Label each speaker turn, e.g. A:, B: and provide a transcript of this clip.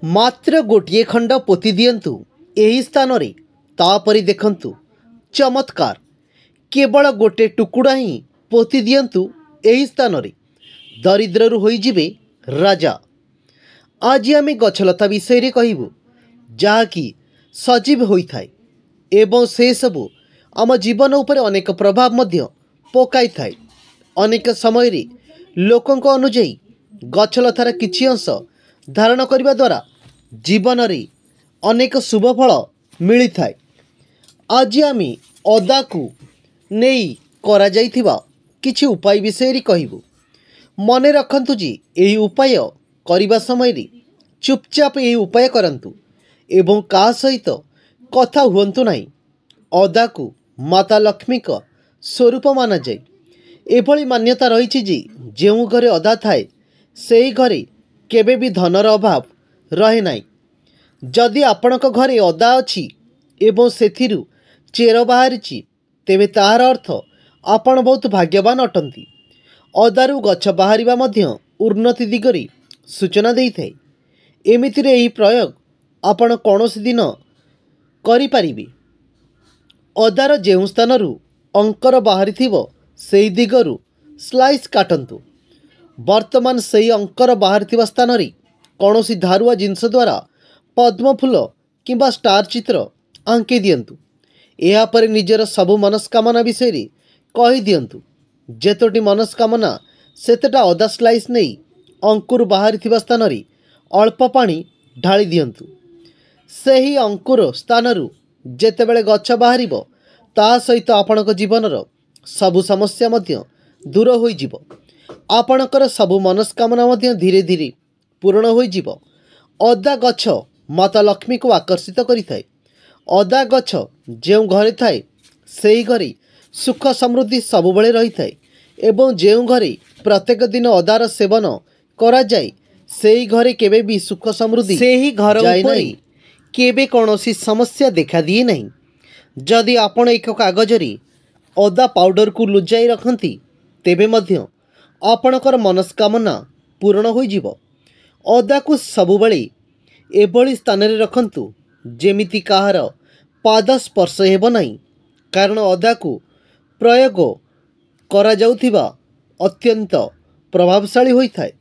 A: मात्र गोटे खंड पोति दियंतु एही स्थान रे, तापरि देखंतु चमत्कार। केवल गोटे टुकुड़ा ही पोति दियंतु एही स्थान रे, दरिद्ररु होई जिवे राजा। आज आमे गछलता विषय रे कहिबु, जाकी सजीव होई थाए एवं से सबु आम जीवन उपर अनेक प्रभाव मध्य पकाई थाए। अनेक समय रे लोकंक अनुଯାयी गछलतार किछि अंश धारण करने द्वारा जीवन रे अनेक शुभ फल मिली थाए। आज आमे अदा को नहीं करा जाइथिबा किछि उपाय विषय रे कहिबु। मने रखंतु जी एही उपाय करिबा समय रे चुपचाप एही उपाय करंतु एवं का सहित कथा हुअंतु नहीं। अदा को माता लक्ष्मी का स्वरूप माना जाए। एभली मान्यता रही जी जो घरे अदा थाए से घरे केबे भी धनर अभाव रहे नाही। जदि आपणक घरे अदा अछि एवं सेथिरु चेर बाहरिछि तेबे ताहार अर्थ आपण बहुत भाग्यवान अटंती। अदारु गछ बाहरिबा मध्य उन्नति दिगरे सूचना देइथाए। एमितिरे एही प्रयोग आपण कौनसी दिन करि पारिबे। अदार जेउ स्थानरु अंकर बाहरिथिबो सेही दिगरु स्लाइस काटंतु। वर्तमान सेही अंकर बाहरिथिबा स्थान रे कौनसी धारुआ जिनस द्वारा पद्म फूल किंबा स्टार चित्र आंके दियंतु। एहा परे निजर सबु मनस्कामना विषय रे कहि दियंतु। जेतोटी मनस्कामना सेतटा अदा स्लाइस नहीं अंकुर बाहरिथिबा स्थान रे अल्प पानी ढाली दियंतु। सेही अंकुर स्थानरु जेतेबेले गछ बाहरिबो ता सहित आपणक जीवनर सबु समस्या मध्य दूर होई जिवो। आपणकर सबु मनस्कामना मध्य धीरे धीरे पूर्ण होई जिवो। अदा गछ माता लक्ष्मी को आकर्षित करिथाए। अदा गछ जेउ घरे थाए सेही घरे सुख समृद्धि सबुबले रही थाए एवं जेउ घरे प्रत्येक दिन अदार सेवन करा जाए सेही घरे केबे भी सुख समृद्धि सेही घर उपरे केबे कौनसी समस्या देखा दिए नहीं। जदि आपण एक कागज रे अदा पाउडर को लुजाई रखंती तेबे मध्य आपणकर मनस्कामना पूर्ण होई जिवो। अदा को सबुबले एभली स्थान रे रखंतु जेमिति काहार पाद स्पर्श हेबो नहीं, कारण अदा को प्रयोग करा जाउथिबा अत्यंत प्रभावशाली होई थाए।